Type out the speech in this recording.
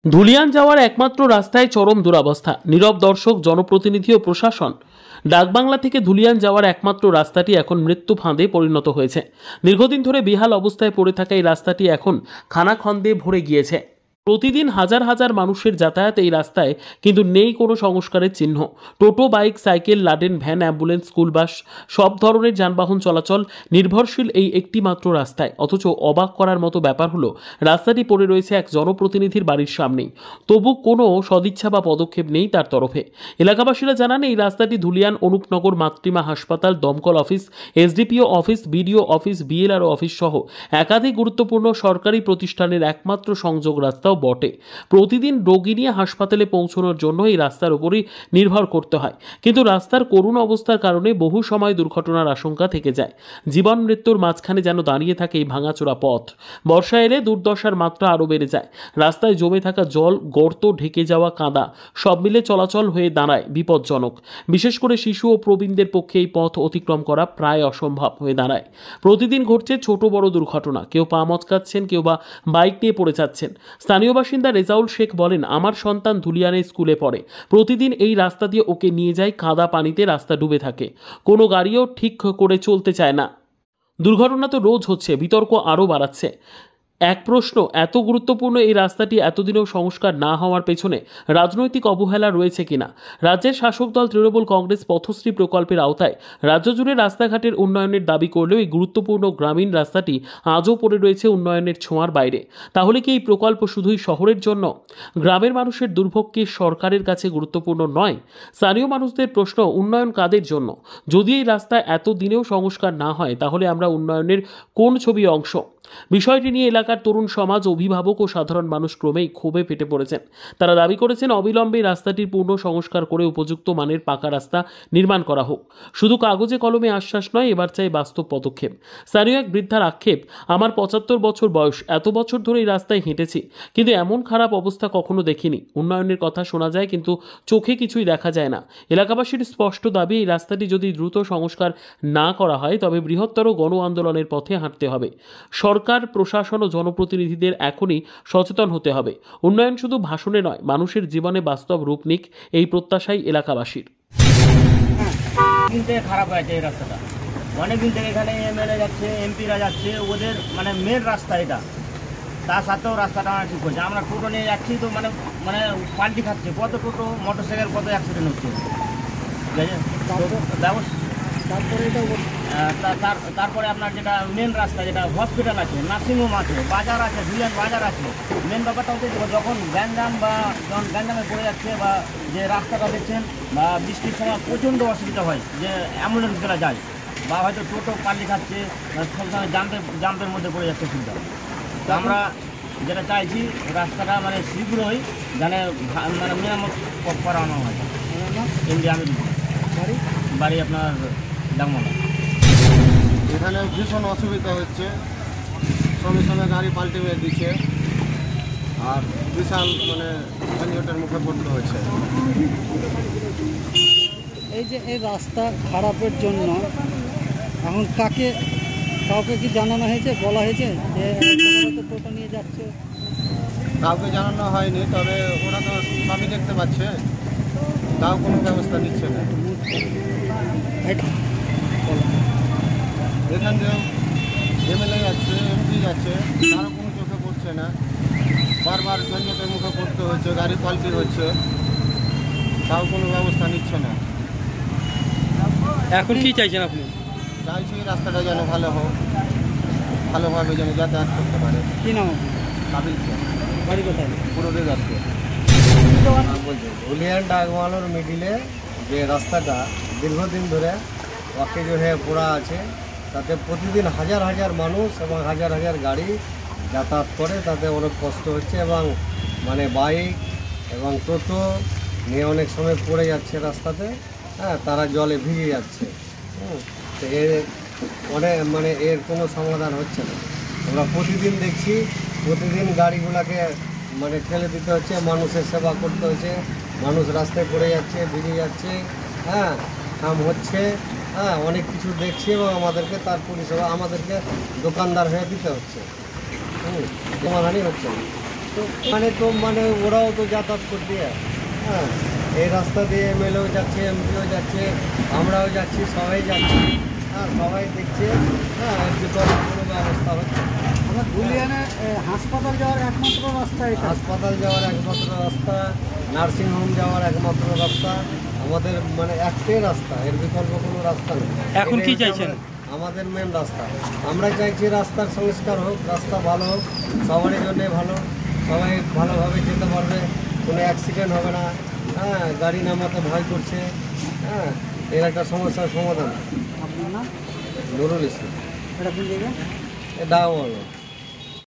ধুলিয়ান যাওয়ার একমাত্র রাস্তায় চরম দুরবস্থা, নীরব দর্শক, জনপ্রতিনিধি ও প্রশাসন। ডাকবাংলা থেকে ধুলিয়ান যাওয়ার একমাত্র রাস্তাটি এখন মৃত্যু ফাঁদে পরিণত হয়েছে। দীর্ঘদিন ধরে বেহাল অবস্থায় পড়ে থাকা এই রাস্তাটি এখন খানাখন্দে ভরে গিয়েছে। প্রতিদিন হাজার হাজার মানুষের যাতায়াত এই রাস্তায়, কিন্তু নেই কোনো সংস্কারের চিহ্ন। টোটো, বাইক, সাইকেল, লাডেন, ভ্যান, অ্যাম্বুলেন্স, স্কুল বাস সব ধরনের যানবাহন চলাচল নির্ভরশীল এই একটি মাত্র রাস্তায়। অথচ অবাক করার মতো ব্যাপার হলো, রাস্তাটি পড়ে রয়েছে এক জনপ্রতিনিধির বাড়ির সামনেই। তবু কোনো সদিচ্ছা বা পদক্ষেপ নেই তার তরফে। এলাকাবাসীরা জানান, এই রাস্তাটি ধুলিয়ান অনুপনগর মাতৃমা হাসপাতাল, দমকল office, SDPO office, BDO office, BLRO office সহ একাধিক গুরুত্বপূর্ণ সরকারি প্রতিষ্ঠানের একমাত্র সংযোগ রাস্তাও বটে। প্রতিদিন রোগী নিয়ে হাসপাতালে পৌঁছানোর জন্য এই রাস্তার উপরই নির্ভর করতে হয়, কিন্তু রাস্তার করুণ অবস্থার কারণে বহু সময় দুর্ঘটনার আশঙ্কা থেকে যায়। জীবন মৃত্যুর মাঝখানে যেন দাঁড়িয়ে থাকে এই ভাঙাচোরা পথ। বর্ষা এলে দুর্দশার মাত্রা আরও বেড়ে যায়। রাস্তায় জমে থাকা জল, গর্ত, ঢেকে যাওয়া কাদা সব মিলে চলাচল হয়ে দাঁড়ায় বিপজ্জনক। বিশেষ করে শিশু ও প্রবীণদের পক্ষে এই পথ অতিক্রম করা প্রায় অসম্ভব হয়ে দাঁড়ায়। প্রতিদিন ঘটছে ছোট বড় দুর্ঘটনা, কেউ পা মচকাচ্ছেন, কেউ বা বাইক নিয়ে পড়ে যাচ্ছেন। স্থানীয় বাসিন্দা রেজাউল শেখ বলেন, আমার সন্তান ধুলিয়ানে স্কুলে পড়ে। প্রতিদিন এই রাস্তা দিয়ে ওকে নিয়ে যায়, কাদা পানিতে রাস্তা ডুবে থাকে, কোনো গাড়িও ঠিক করে চলতে চায় না। দুর্ঘটনা তো রোজ হচ্ছে, বিতর্ক আরও বাড়াচ্ছে। এক প্রশ্ন, এত গুরুত্বপূর্ণ এই রাস্তাটি এতদিনেও সংস্কার না হওয়ার পেছনে রাজনৈতিক অবহেলা রয়েছে কিনা? রাজ্যের শাসক দল তৃণমূল কংগ্রেস পথশ্রী প্রকল্পের আওতায় রাজ্য জুড়ে রাস্তাঘাটের উন্নয়নের দাবি করলেও এই গুরুত্বপূর্ণ গ্রামীণ রাস্তাটি আজও পড়ে রয়েছে উন্নয়নের ছোঁয়ার বাইরে। তাহলে কি এই প্রকল্প শুধুই শহরের জন্য? গ্রামের মানুষের দুর্ভোগ কি সরকারের কাছে গুরুত্বপূর্ণ নয়? স্থানীয় মানুষদের প্রশ্ন, উন্নয়ন কাদের জন্য? যদি এই রাস্তা এতদিনেও সংস্কার না হয়, তাহলে আমরা উন্নয়নের কোন ছবি অংশ? বিষয়টি নিয়ে এলাকার তরুণ সমাজ, অভিভাবক ও সাধারণ মানুষ ক্রমেই ক্ষোভে ফেটে পড়েছেন। তারা দাবি করেছেন, অবিলম্বে রাস্তাটির পূর্ণ সংস্কার করে উপযুক্ত মানের পাকা রাস্তা নির্মাণ করা হোক। শুধু কাগজে কলমে আশ্বাস নয়, এবার চাই বাস্তব পদক্ষেপ। স্থানীয় এক বৃদ্ধার আক্ষেপ, আমার ৭৫ বছর বয়স, এত বছর ধরে এই রাস্তায় হেঁটেছি, কিন্তু এমন খারাপ অবস্থা কখনো দেখিনি। উন্নয়নের কথা শোনা যায়, কিন্তু চোখে কিছুই দেখা যায় না। এলাকাবাসীর স্পষ্ট দাবি, এই রাস্তাটি যদি দ্রুত সংস্কার না করা হয়, তবে বৃহত্তর গণ আন্দোলনের পথে হাঁটতে হবে। সরকার, প্রশাসন ও জনপ্রতিনিধিদের এখনই সচেতন হতে হবে। উন্নয়ন শুধু ভাষণে নয়, মানুষের জীবনে বাস্তব রূপ নিক, এই প্রত্যাশাই এলাকাবাসীর। খারাপ হয়েছে এই রাস্তাটা, অনেকদিন থেকে এখানে এমএলএ যাচ্ছে, এমপিরা যাচ্ছে, ওদের মেন রাস্তা এটা, তা সত্ত্বেও রাস্তাটা আমরা ঠিক করছে। আমরা টোটো নিয়ে যাচ্ছি তো পাল্টি খাচ্ছে, কত টোটো মোটরসাইকেল, কত অ্যাক্সিডেন্ট হচ্ছে। তারপরে আপনার যেটা মেন রাস্তা, যেটা হসপিটাল আছে, নার্সিংহোম আছে, বাজার আছে, ধুলিয়ান বাজার আছে। মেন ব্যাপারটা হচ্ছে যখন গ্যাঞ্জামে পড়ে যাচ্ছে, বা যে রাস্তাটা দেখছেন, বা বৃষ্টির সময় প্রচণ্ড অসুবিধা হয়, যে অ্যাম্বুলেন্সগুলো যায়, বা হয়তো টোটো পাল্টি খাচ্ছে, সবসময় জাম্পের মধ্যে পড়ে যাচ্ছে সুবিধা। তো আমরা যেটা চাইছি, রাস্তাটা শীঘ্রই মেরামত করানো হয়। আমি বাড়ি আপনার ডাকমালা। এখানে ভীষণ অসুবিধা হচ্ছে, সঙ্গে সঙ্গে গাড়ি পাল্টে মেরে দিচ্ছে, আর বিশাল যানজটের মুখে পড়তে হচ্ছে। এই যে এই রাস্তা খারাপের জন্য এখন কাউকে কি জানানো হয়েছে, বলা হয়েছে যে টোটো নিয়ে যাচ্ছে? কাউকে জানানো হয়নি, তবে ওরা তো সবই দেখতে পাচ্ছে, তাও কোনো ব্যবস্থা নিচ্ছে না। এখান থেকে এমএলএ যাচ্ছে, এমপি যাচ্ছে, তারও কোনো চোখে পড়ছে না। বারবার যানজটের মুখে পড়তে হচ্ছে, গাড়ি পাল্টি হচ্ছে, তাও কোনো ব্যবস্থা নিচ্ছে না। এখন কি চাইছেন আপনি? চাইছি রাস্তাটা যেন ভালো হোক, ভালোভাবে যেন যাতায়াত করতে পারে। কী নাম? কাবিল সিং। বাড়ি কোথায়? পুরোটাই যাচ্ছে। বলছি, ধুলিয়ান ডাকমালোর মিডিলে যে রাস্তাটা দীর্ঘদিন ধরে অকেজো হয়ে পড়া আছে, তাতে প্রতিদিন হাজার হাজার মানুষ এবং হাজার হাজার গাড়ি যাতায়াত করে, তাতে অনেক কষ্ট হচ্ছে, এবং বাইক এবং টোটো নিয়ে অনেক সময় পড়ে যাচ্ছে রাস্তাতে। হ্যাঁ, তারা জলে ভিজে যাচ্ছে। তো এর কোনো সমাধান হচ্ছে না। আমরা প্রতিদিন দেখছি, প্রতিদিন গাড়িগুলোকে ঠেলে দিতে হচ্ছে, মানুষের সেবা করতে হচ্ছে, মানুষ রাস্তায় পড়ে যাচ্ছে, ভিজে যাচ্ছে, হ্যাঁ, কাম হচ্ছে, হ্যাঁ, অনেক কিছু দেখছি, এবং আমাদেরকে তার পরিষেবা আমাদেরকে দোকানদার হয়ে দিতে হচ্ছে। সমাধানই হচ্ছে না। তো মানে ওরাও তো যাতায়াত করতে যায়। হ্যাঁ, এই রাস্তা দিয়ে এমএলএও যাচ্ছে, এমপিও যাচ্ছে, আমরাও যাচ্ছি, সবাই যাচ্ছি। হ্যাঁ, সবাই দেখছে। হ্যাঁ, বিকল্প কোনো ব্যবস্থা হচ্ছে। আমরা ধুলিয়ানে হাসপাতাল যাওয়ার একমাত্র রাস্তা এটা। হাসপাতাল যাওয়ার একমাত্র রাস্তা, নার্সিংহোম যাওয়ার একমাত্র রাস্তা, আমাদের মানে একটাই রাস্তা, এর বিকল্প কোনো রাস্তা নেই। এখন কি এটাই চাইছেন? আমাদের মেন রাস্তা। আমরা চাইছি রাস্তার সংস্কার হোক, রাস্তা ভালো হোক, সবারই জন্যে ভালো, সবাই ভালোভাবে যেতে পারবে, কোনো অ্যাক্সিডেন্ট হবে না। হ্যাঁ, গাড়ি নামাতে ভয় করছে। হ্যাঁ, এর একটা সমস্যার সমাধান। আপনার নাম? নুরুল ইসলাম, এটা কোন জায়গা? ডাকবাংলা।